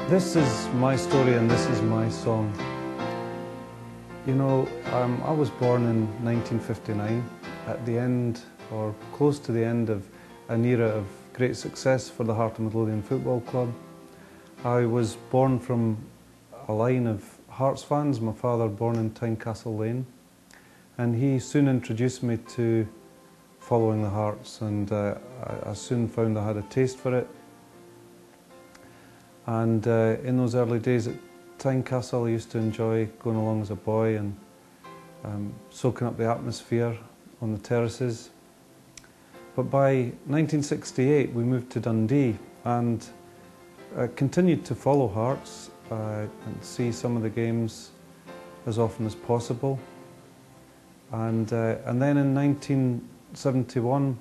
This is my story and this is my song. You know, I was born in 1959 at the end, or close to the end, of an era of great success for the Heart of Midlothian Football Club. I was born from a line of Hearts fans, my father born in Tynecastle Lane, and he soon introduced me to following the Hearts, and I soon found I had a taste for it. And in those early days at Tynecastle, I used to enjoy going along as a boy and soaking up the atmosphere on the terraces. But by 1968 we moved to Dundee and continued to follow Hearts and see some of the games as often as possible. And then in 1971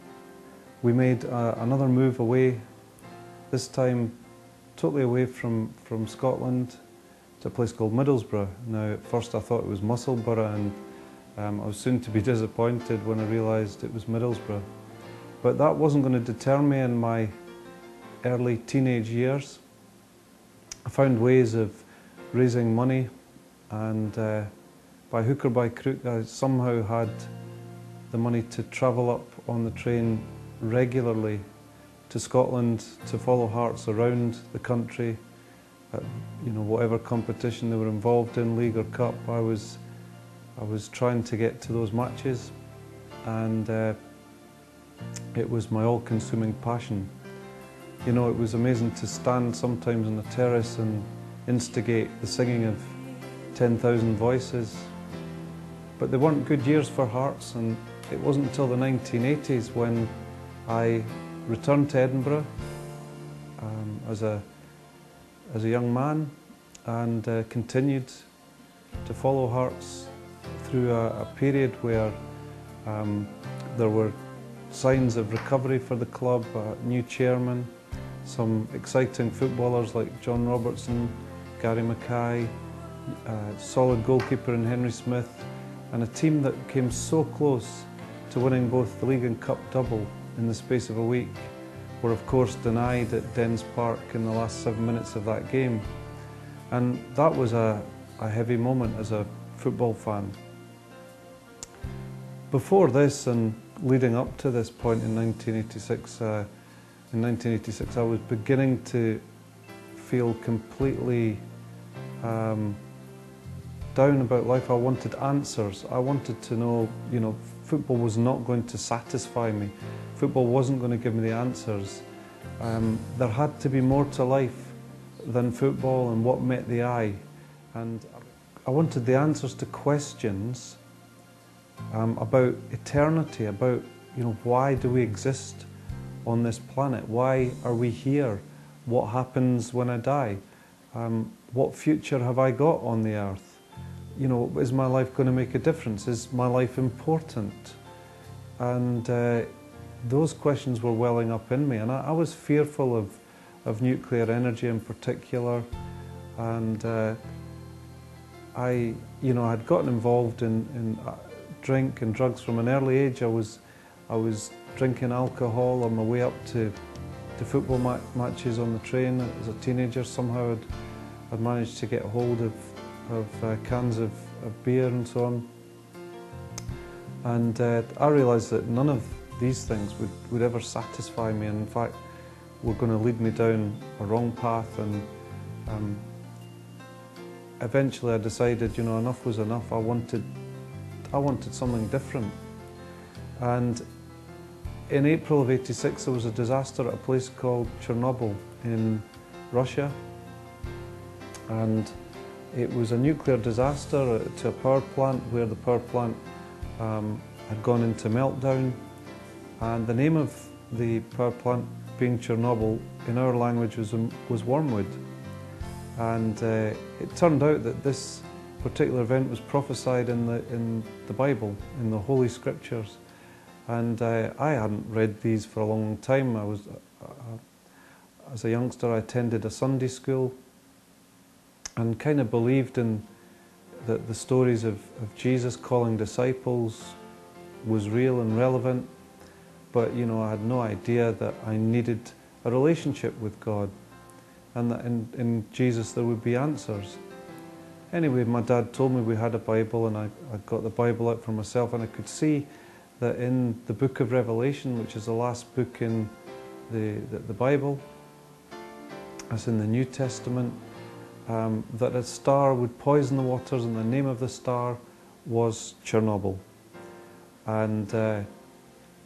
we made another move away, this time totally away from Scotland, to a place called Middlesbrough. Now, at first I thought it was Musselburgh, and I was soon to be disappointed when I realised it was Middlesbrough. But that wasn't going to deter me in my early teenage years. I found ways of raising money, and by hook or by crook I somehow had the money to travel up on the train regularly to Scotland to follow Hearts around the country at, you know, whatever competition they were involved in, league or cup. I was trying to get to those matches, and it was my all-consuming passion. You know, it was amazing to stand sometimes on the terrace and instigate the singing of 10,000 voices. But they weren't good years for Hearts, and it wasn't until the 1980s when I returned to Edinburgh as a young man, and continued to follow Hearts through a period where there were signs of recovery for the club, a new chairman, some exciting footballers like John Robertson, Gary Mackay, a solid goalkeeper in Henry Smith, and a team that came so close to winning both the league and cup double in the space of a week, were of course denied at Dens Park in the last 7 minutes of that game. And that was a heavy moment as a football fan. Before this, and leading up to this point in 1986, I was beginning to feel completely down about life. I wanted answers. I wanted to know, you know, football was not going to satisfy me. Football wasn't going to give me the answers. There had to be more to life than football and what met the eye. And I wanted the answers to questions about eternity, about, you know, why do we exist on this planet? Why are we here? What happens when I die? What future have I got on the earth? You know, is my life going to make a difference? Is my life important? And those questions were welling up in me, and I was fearful of nuclear energy in particular. And you know, I'd gotten involved in drink and drugs from an early age. I was drinking alcohol on my way up to football matches on the train as a teenager. Somehow I'd managed to get hold of cans of beer and so on. And I realised that none of these things would ever satisfy me, and in fact were going to lead me down a wrong path. And eventually I decided, you know, enough was enough. I wanted something different. And in April of '86 there was a disaster at a place called Chernobyl in Russia, and it was a nuclear disaster to a power plant where the power plant had gone into meltdown. And the name of the power plant being Chernobyl in our language was Wormwood. And it turned out that this particular event was prophesied in the Bible, in the Holy Scriptures. And I hadn't read these for a long time. As a youngster, I attended a Sunday school and kind of believed in that the stories of Jesus calling disciples was real and relevant. But, you know, I had no idea that I needed a relationship with God. and that in Jesus there would be answers. Anyway, my dad told me we had a Bible, and I got the Bible out for myself, and I could see that in the book of Revelation, which is the last book in the Bible, as in the New Testament, that a star would poison the waters, and the name of the star was Chernobyl. And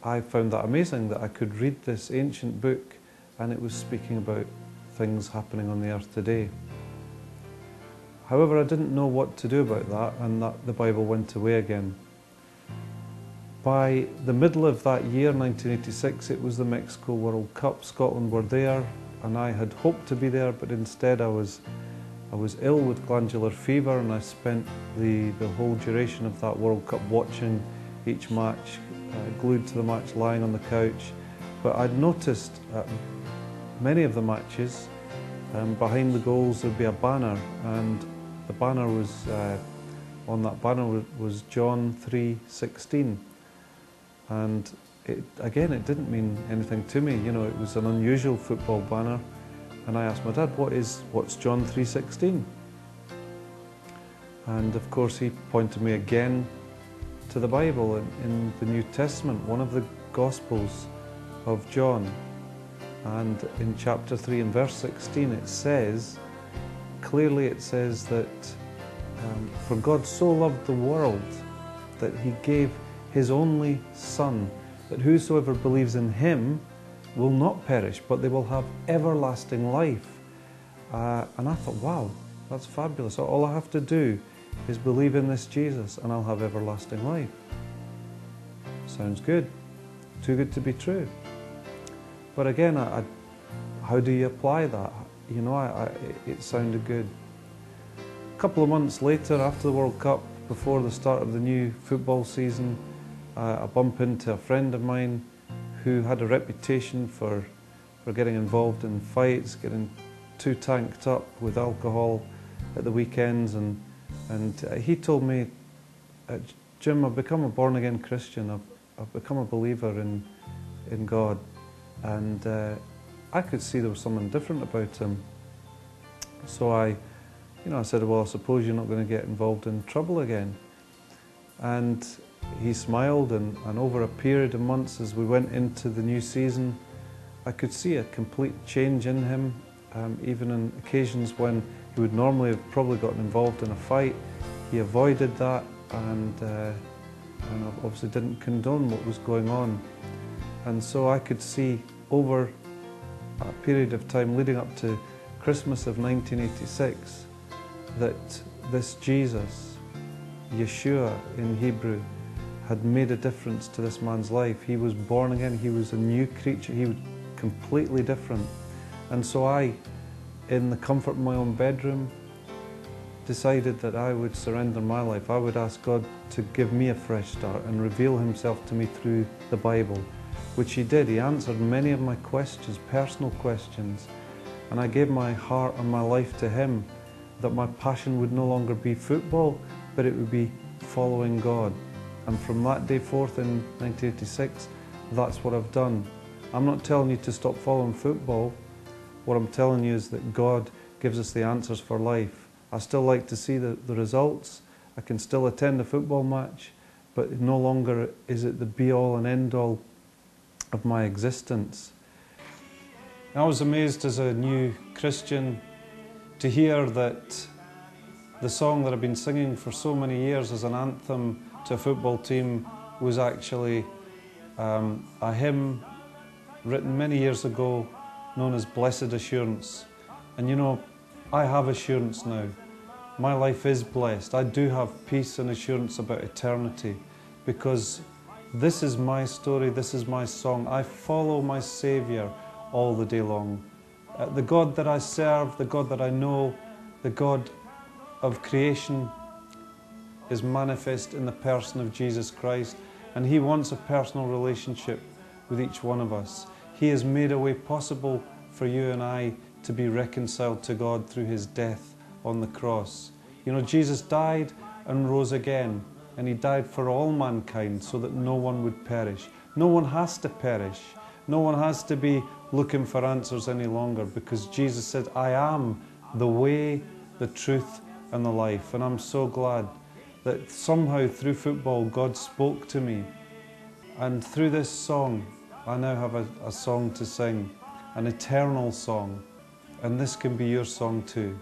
I found that amazing, that I could read this ancient book and it was speaking about things happening on the earth today. However, I didn't know what to do about that, and that the Bible went away again. By the middle of that year, 1986, it was the Mexico World Cup. Scotland were there, and I had hoped to be there, but instead I was ill with glandular fever, and I spent the whole duration of that World Cup watching each match, glued to the match, lying on the couch. But I'd noticed at many of the matches, behind the goals there'd be a banner, and the banner was, on that banner was John 3:16. And again, it didn't mean anything to me. You know, it was an unusual football banner. And I asked my dad, what's John 3:16? And of course he pointed me again to the Bible in the New Testament, one of the Gospels of John. And in chapter 3 and verse 16 it says, clearly it says that for God so loved the world that he gave his only Son, that whosoever believes in him will not perish, but they will have everlasting life. And I thought, wow, that's fabulous. All I have to do is believe in this Jesus and I'll have everlasting life. Sounds good. Too good to be true. But again, how do you apply that? You know, it sounded good. A couple of months later, after the World Cup, before the start of the new football season, I bump into a friend of mine who had a reputation for getting involved in fights, getting too tanked up with alcohol at the weekends, and he told me, Jim, I've become a born-again Christian, I've become a believer in God, and I could see there was something different about him. So I said, well, I suppose you're not going to get involved in trouble again. And he smiled, and over a period of months as we went into the new season, I could see a complete change in him. Even on occasions when he would normally have probably gotten involved in a fight, he avoided that and obviously didn't condone what was going on. And so I could see over a period of time leading up to Christmas of 1986 that this Jesus, Yeshua in Hebrew, had made a difference to this man's life. He was born again, he was a new creature, he was completely different. And so I, in the comfort of my own bedroom, decided that I would surrender my life. I would ask God to give me a fresh start and reveal himself to me through the Bible, which he did. He answered many of my questions, personal questions, and I gave my heart and my life to him, that my passion would no longer be football, but it would be following God. And from that day forth in 1986, that's what I've done. I'm not telling you to stop following football. What I'm telling you is that God gives us the answers for life. I still like to see the results. I can still attend a football match, but no longer is it the be-all and end-all of my existence. I was amazed as a new Christian to hear that the song that I've been singing for so many years as an anthem to a football team was actually a hymn written many years ago known as Blessed Assurance. And you know, I have assurance now. My life is blessed. I do have peace and assurance about eternity, because this is my story, this is my song. I follow my Saviour all the day long. The God that I serve, the God that I know, the God of creation is manifest in the person of Jesus Christ, and he wants a personal relationship with each one of us. He has made a way possible for you and I to be reconciled to God through his death on the cross. You know, Jesus died and rose again, and he died for all mankind so that no one would perish. No one has to perish. No one has to be looking for answers any longer, because Jesus said, I am the way, the truth and the life. And I'm so glad that somehow through football God spoke to me. And through this song, I now have a song to sing, an eternal song. And this can be your song too.